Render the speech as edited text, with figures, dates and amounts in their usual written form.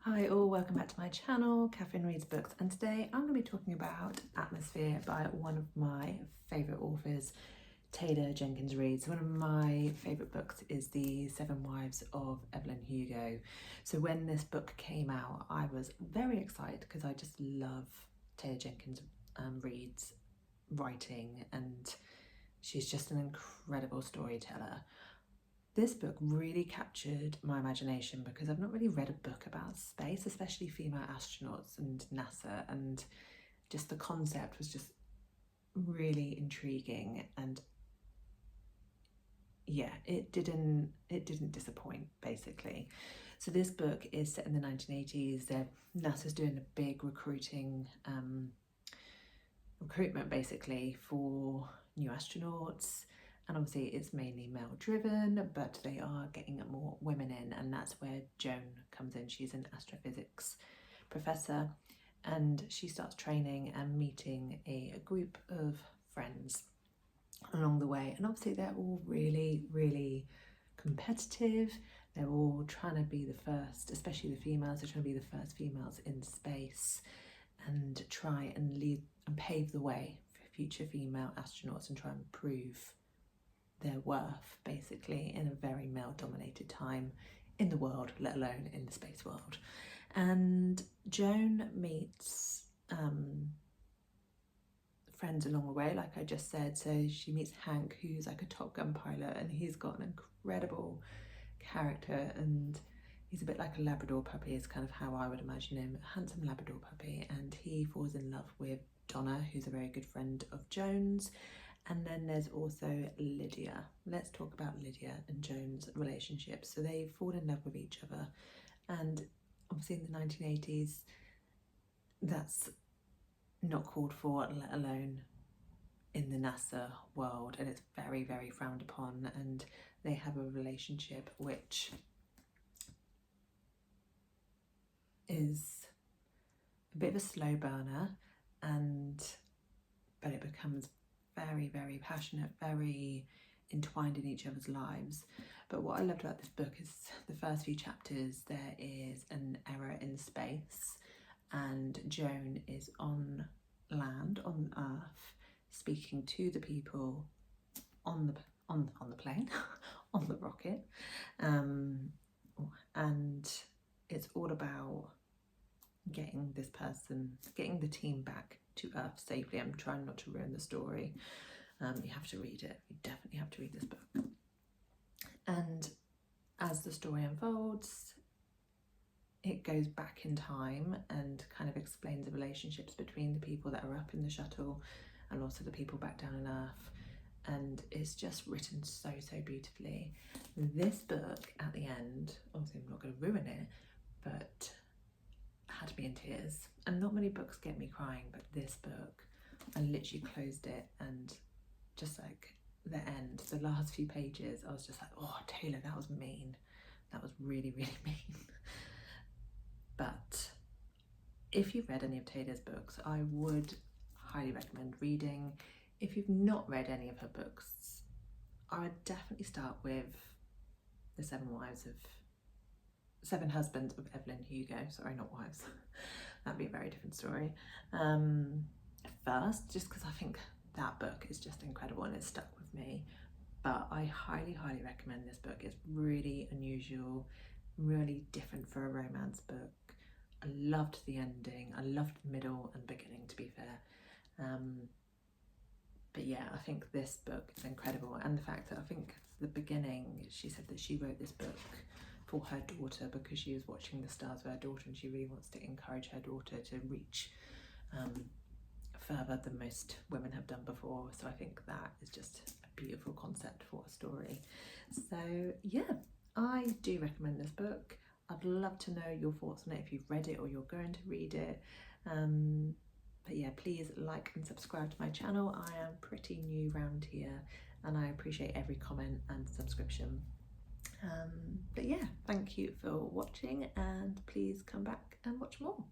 Hi all, welcome back to my channel, Cathryn Reads Books, and today I'm going to be talking about Atmosphere by one of my favourite authors, Taylor Jenkins Reid. So one of my favourite books is The 7 Wives of Evelyn Hugo. So when this book came out, I was very excited because I just love Taylor Jenkins Reid's writing, and she's just an incredible storyteller. This book really captured my imagination because I've not really read a book about space, especially female astronauts and NASA, and just the concept was just really intriguing, and yeah, it didn't disappoint basically. So this book is set in the 1980s. NASA's doing a big recruitment basically for new astronauts. And obviously it's mainly male driven, but they are getting more women in, and that's where Joan comes in. She's an astrophysics professor, and she starts training and meeting a group of friends along the way. And obviously they're all really competitive. They're all trying to be the first, especially the females, they're trying to be the first females in space and try and lead and pave the way for future female astronauts and try and prove their worth basically in a very male dominated time in the world, let alone in the space world. And Joan meets friends along the way, like I just said. So she meets Hank, who's like a Top Gun pilot, and he's got an incredible character, and he's a bit like a Labrador puppy is kind of how I would imagine him, a handsome Labrador puppy. And he falls in love with Donna, who's a very good friend of Joan's. And then there's also Lydia. Let's talk about Lydia and Joan's relationship. So they fall in love with each other, and obviously in the 1980s that's not called for, let alone in the NASA world, and it's very frowned upon. And they have a relationship which is a bit of a slow burner, but it becomes very passionate, very entwined in each other's lives. But what I loved about this book is the first few chapters, there is an error in space, and Joan is on land, on Earth, speaking to the people on the plane, on the rocket, and it's all about getting the team back to Earth safely. I'm trying not to ruin the story. You have to read it. You definitely have to read this book. And as the story unfolds, it goes back in time and kind of explains the relationships between the people that are up in the shuttle and also the people back down on Earth. And it's just written so beautifully. This book at the end, obviously I'm not going to ruin it, but had me in tears. And not many books get me crying, but this book, I literally closed it, and just like the end, the last few pages, I was just like, oh Taylor, that was mean. That was really mean. But if you've read any of Taylor's books, I would highly recommend reading. If you've not read any of her books, I would definitely start with The 7 Husbands of Evelyn Hugo. Sorry, not wives. That'd be a very different story. First, just because I think that book is just incredible and it's stuck with me. But I highly recommend this book. It's really unusual, really different for a romance book. I loved the ending. I loved the middle and beginning, to be fair. But yeah, I think this book is incredible. And the fact that I think the beginning, she said that she wrote this book for her daughter because she was watching the stars with her daughter, and she really wants to encourage her daughter to reach further than most women have done before. So I think that is just a beautiful concept for a story. So yeah, I do recommend this book. I'd love to know your thoughts on it if you've read it or you're going to read it. But yeah, please like and subscribe to my channel. I am pretty new round here, and I appreciate every comment and subscription. But yeah, thank you for watching, and please come back and watch more.